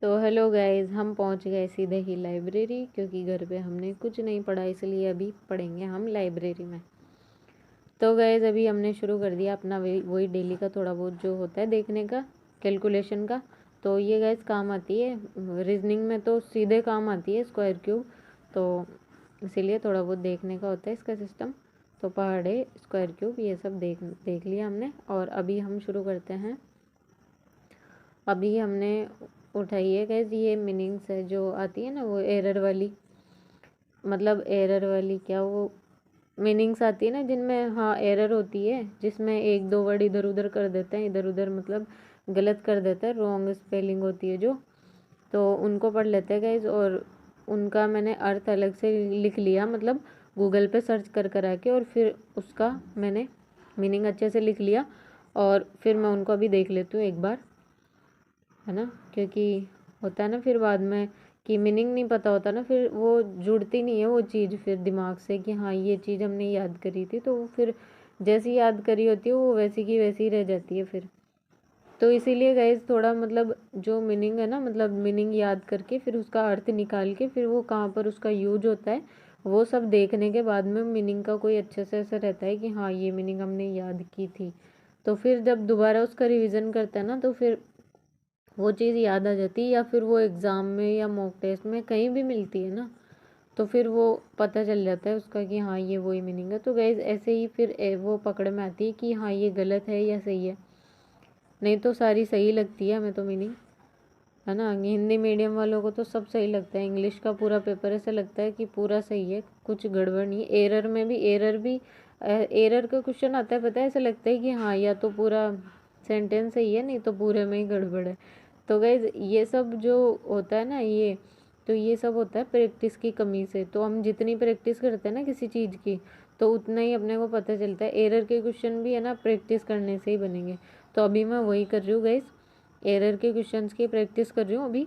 तो hello guys, हम पहुंच गए सीधे ही लाइब्रेरी, क्योंकि घर पे हमने कुछ नहीं पढ़ा, इसलिए अभी पढ़ेंगे हम लाइब्रेरी में। तो गाइस अभी हमने शुरू कर दिया अपना वही डेली का थोड़ा बहुत जो होता है देखने का, कैलकुलेशन का। तो ये गाइस काम आती है रीजनिंग में, तो सीधे काम आती है स्क्वायर क्यूब। तो इसीलिए थोड़ा बहुत देखने का होता है इसका सिस्टम। तो पहाड़े, स्क्वायर क्यूब, ये सब देख देख लिया हमने। और अभी हम शुरू करते हैं। अभी हमने उठाई है गाइस, ये मीनिंग्स है जो आती है ना, वो एरर वाली, मतलब एरर वाली क्या, वो मीनिंग्स आती है ना जिनमें, हाँ एरर होती है जिसमें एक दो वर्ड इधर उधर कर देते हैं, इधर उधर मतलब गलत कर देता है, रॉन्ग स्पेलिंग होती है जो। तो उनको पढ़ लेते हैं गाइज। और उनका मैंने अर्थ अलग से लिख लिया, मतलब गूगल पे सर्च कर कर आके, और फिर उसका मैंने मीनिंग अच्छे से लिख लिया। और फिर मैं उनको अभी देख लेती हूँ एक बार, है ना, क्योंकि होता है ना फिर बाद में कि मीनिंग नहीं पता होता ना, फिर वो जुड़ती नहीं है वो चीज़ फिर दिमाग से कि हाँ ये चीज़ हमने याद करी थी, तो वो फिर जैसी याद करी होती है वो वैसी की वैसी ही रह जाती है फिर। तो इसीलिए गाइज थोड़ा मतलब जो मीनिंग है ना, मतलब मीनिंग याद करके फिर उसका अर्थ निकाल के फिर वो कहाँ पर उसका यूज होता है, वो सब देखने के बाद में मीनिंग का कोई अच्छे से ऐसा रहता है कि हाँ ये मीनिंग हमने याद की थी। तो फिर जब दोबारा उसका रिवीजन करते हैं ना, तो फिर वो चीज़ याद आ जाती है, या फिर वो एग्ज़ाम में या मॉक टेस्ट में कहीं भी मिलती है ना, तो फिर वो पता चल जाता है उसका कि हाँ ये वही मीनिंग है। तो गाइज ऐसे ही फिर वो पकड़ में आती है कि हाँ ये गलत है या सही है। नहीं तो सारी सही लगती है हमें तो मीनिंग, है ना। हिंदी मीडियम वालों को तो सब सही लगता है, इंग्लिश का पूरा पेपर ऐसा लगता है कि पूरा सही है, कुछ गड़बड़ नहीं। एरर भी एरर का क्वेश्चन आता है, पता है, ऐसा लगता है कि हाँ या तो पूरा सेंटेंस सही है, नहीं तो पूरे में ही गड़बड़ है। तो गाइज ये सब जो होता है ना, ये तो ये सब होता है प्रैक्टिस की कमी से। तो हम जितनी प्रैक्टिस करते हैं ना किसी चीज़ की, तो उतना ही अपने को पता चलता है। एरर के क्वेश्चन भी है ना प्रैक्टिस करने से ही बनेंगे। तो अभी मैं वही कर रही हूँ गाइज, एरर के क्वेश्चंस की प्रैक्टिस कर रही हूँ अभी।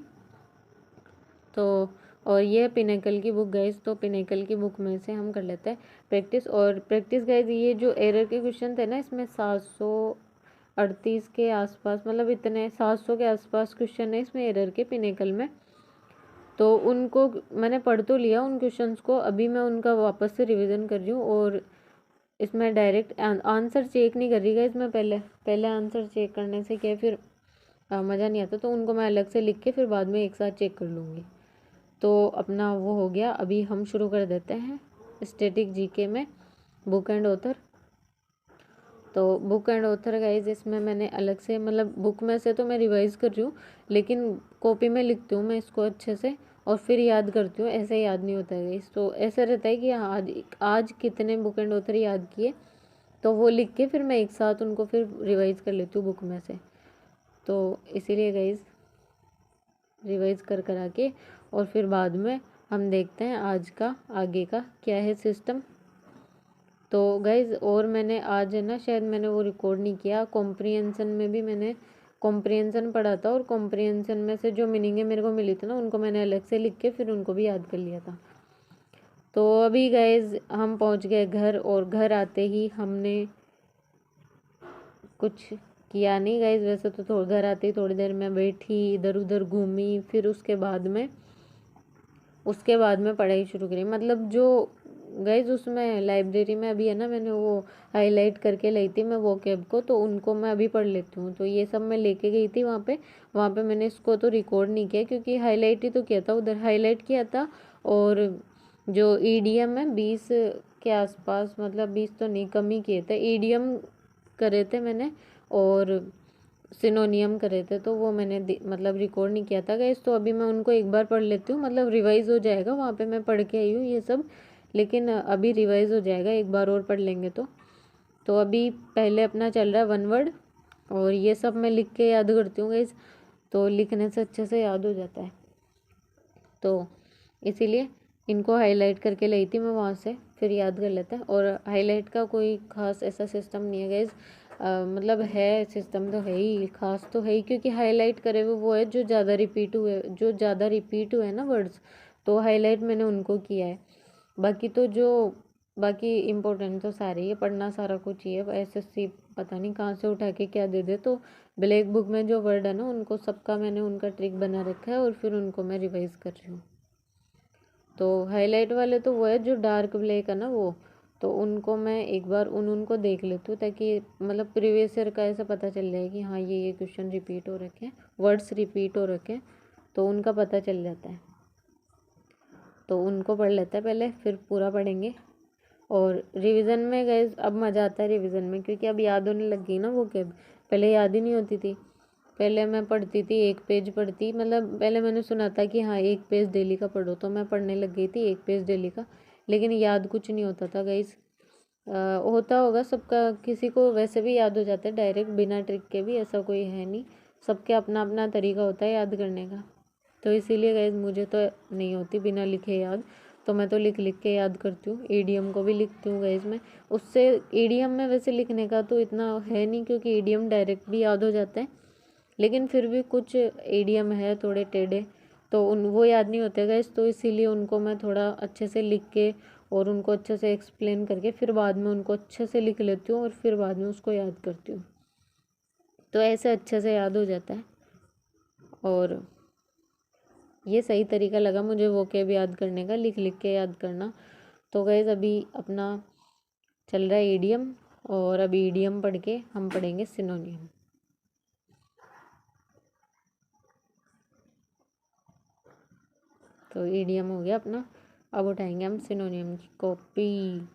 तो और ये है पिनेकल की बुक गाइज, तो पिनेकल की बुक में से हम कर लेते हैं प्रैक्टिस। और प्रैक्टिस गाइज, ये जो एरर के क्वेश्चन थे ना, इसमें 738 के आसपास, मतलब इतने 700 के आसपास क्वेश्चन है इसमें एरर के पिनेकल में। तो उनको मैंने पढ़ तो लिया उन क्वेश्चंस को, अभी मैं उनका वापस से रिवीजन कर रही हूँ। और इसमें डायरेक्ट आंसर चेक नहीं कर रही गाइज मैं, पहले पहले आंसर चेक करने से क्या है, फिर मज़ा नहीं आता। तो उनको मैं अलग से लिख के फिर बाद में एक साथ चेक कर लूँगी। तो अपना वो हो गया। अभी हम शुरू कर देते हैं स्टैटिक जीके में बुक एंड ऑथर। तो बुक एंड ऑथर गाइज, इसमें मैंने अलग से, मतलब बुक में से तो मैं रिवाइज कर रही हूँ, लेकिन कॉपी में लिखती हूँ मैं इसको अच्छे से, और फिर याद करती हूँ, ऐसे याद नहीं होता है गाइज। तो ऐसा रहता है कि आज आज कितने बुक एंड ऑथर याद किए, तो वो लिख के फिर मैं एक साथ उनको फिर रिवाइज कर लेती हूँ बुक में से। तो इसीलिए गाइज रिवाइज कर करा के, और फिर बाद में हम देखते हैं आज का आगे का क्या है सिस्टम। तो गाइज और मैंने आज है ना, शायद मैंने वो रिकॉर्ड नहीं किया, कॉम्प्रिहेंशन में भी मैंने कॉम्प्रिहेंशन पढ़ा था, और कॉम्प्रिहेंशन में से जो मीनिंग है मेरे को मिली थी ना, उनको मैंने अलग से लिख के फिर उनको भी याद कर लिया था। तो अभी गाइज हम पहुंच गए घर, और घर आते ही हमने कुछ किया नहीं गाइज, वैसे तो घर आते ही थोड़ी देर में बैठी, इधर उधर घूमी, फिर उसके बाद में पढ़ाई शुरू करी। मतलब जो गाइज उसमें लाइब्रेरी में अभी है ना, मैंने वो हाईलाइट करके लाई थी मैं वो कैब को, तो उनको मैं अभी पढ़ लेती हूँ। तो ये सब मैं लेके गई थी वहाँ पे मैंने इसको तो रिकॉर्ड नहीं किया, क्योंकि हाईलाइट ही तो किया था, उधर हाईलाइट किया था। और जो ईडीएम है 20 के आसपास, मतलब 20 तो नहीं, कम ही किए थे ईडीएम करे थे मैंने, और सिनोनियम करे थे, तो वो मैंने मतलब रिकॉर्ड नहीं किया था गाइस। तो अभी मैं उनको एक बार पढ़ लेती हूँ, मतलब रिवाइज हो जाएगा, वहाँ पे मैं पढ़ के आई हूँ ये सब, लेकिन अभी रिवाइज हो जाएगा एक बार और पढ़ लेंगे तो अभी पहले अपना चल रहा है वन वर्ड, और ये सब मैं लिख के याद करती हूँ गाइस, तो लिखने से अच्छे से याद हो जाता है। तो इसीलिए इनको हाईलाइट करके लाई थी मैं वहाँ से, फिर याद कर लेते हैं। और हाईलाइट का कोई ख़ास ऐसा सिस्टम नहीं है गाइज, मतलब है सिस्टम तो है ही, खास तो है ही, क्योंकि हाईलाइट करे हुए वो है जो ज़्यादा रिपीट हुए ना वर्ड्स, तो हाईलाइट मैंने उनको किया है। बाकी तो जो बाकी इम्पोर्टेंट तो सारे ही है, पढ़ना सारा कुछ ही है। एसएससी पता नहीं कहाँ से उठा के क्या दे दे, तो ब्लैक बुक में जो वर्ड है ना उनको सबका मैंने उनका ट्रिक बना रखा है और फिर उनको मैं रिवाइज कर रही हूँ। तो हाईलाइट वाले तो वो है जो डार्क ब्लैक है ना वो, तो उनको मैं एक बार उनको देख लेती हूँ ताकि मतलब प्रीवियस ईयर का ऐसा पता चल जाए कि हाँ ये क्वेश्चन रिपीट हो रखे हैं, वर्ड्स रिपीट हो रखे हैं, तो उनका पता चल जाता है। तो उनको पढ़ लेते हैं पहले, फिर पूरा पढ़ेंगे। और रिवीजन में गए अब मज़ा आता है रिवीजन में, क्योंकि अब याद होने लग गई ना वो कैब, पहले याद ही नहीं होती थी। पहले मैं पढ़ती थी 1 पेज पढ़ती, मतलब पहले मैंने सुना था कि हाँ 1 पेज डेली का पढ़ो, तो मैं पढ़ने लग गई थी 1 पेज डेली का, लेकिन याद कुछ नहीं होता था गाइस। होता होगा सबका, किसी को वैसे भी याद हो जाता है डायरेक्ट बिना ट्रिक के भी, ऐसा कोई है नहीं, सबके अपना अपना तरीका होता है याद करने का। तो इसीलिए गाइस मुझे तो नहीं होती बिना लिखे याद, तो मैं तो लिख लिख के याद करती हूँ। ईडीएम को भी लिखती हूँ गाइस मैं, उससे ईडीएम में वैसे लिखने का तो इतना है नहीं, क्योंकि ईडीएम डायरेक्ट भी याद हो जाता है, लेकिन फिर भी कुछ ईडीएम है थोड़े टेढ़े, तो वो याद नहीं होते गाइस, तो इसीलिए उनको मैं थोड़ा अच्छे से लिख के और उनको अच्छे से एक्सप्लेन करके फिर बाद में उनको अच्छे से लिख लेती हूँ और फिर बाद में उसको याद करती हूँ, तो ऐसे अच्छे से याद हो जाता है। और ये सही तरीका लगा मुझे वो कैब याद करने का, लिख लिख के याद करना। तो गाइस अभी अपना चल रहा है ईडीएम, और अभी ईडीएम पढ़ के हम पढ़ेंगे सिनोनियम। तो ईडीएम हो गया अपना, अब उठाएंगे हम सिनोनियम की कॉपी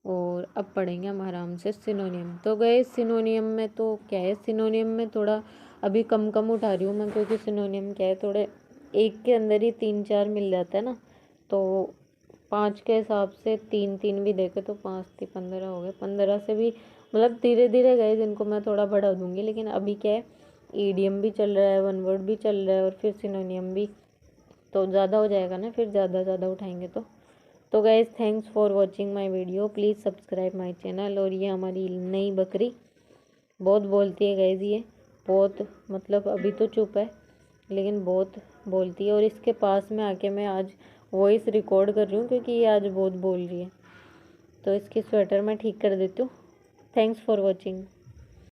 और अब पढ़ेंगे हम आराम से सिनोनियम। तो गए सिनोनियम में तो क्या है, सिनोनियम में थोड़ा अभी कम कम उठा रही हूँ मैं, क्योंकि सिनोनियम क्या है थोड़े एक के अंदर ही 3-4 मिल जाता है ना, तो 5 के हिसाब से 3-3 भी देखे तो 5-3-15 हो गए, 15 से भी मतलब धीरे धीरे गए जिनको मैं थोड़ा बढ़ा दूंगी। लेकिन अभी क्या है, ईडीएम भी चल रहा है, वन वर्ड भी चल रहा है और फिर सिनोनियम भी, तो ज़्यादा हो जाएगा ना फिर, ज़्यादा उठाएंगे तो guys thanks for watching my video, please subscribe my channel. और ये हमारी नई बकरी बहुत बोलती है गाइज़, ये बहुत मतलब अभी तो चुप है लेकिन बहुत बोलती है, और इसके पास में आके मैं आज वॉइस रिकॉर्ड कर रही हूँ क्योंकि ये आज बहुत बोल रही है। तो इसकी स्वेटर मैं ठीक कर देती हूँ। Thanks for watching.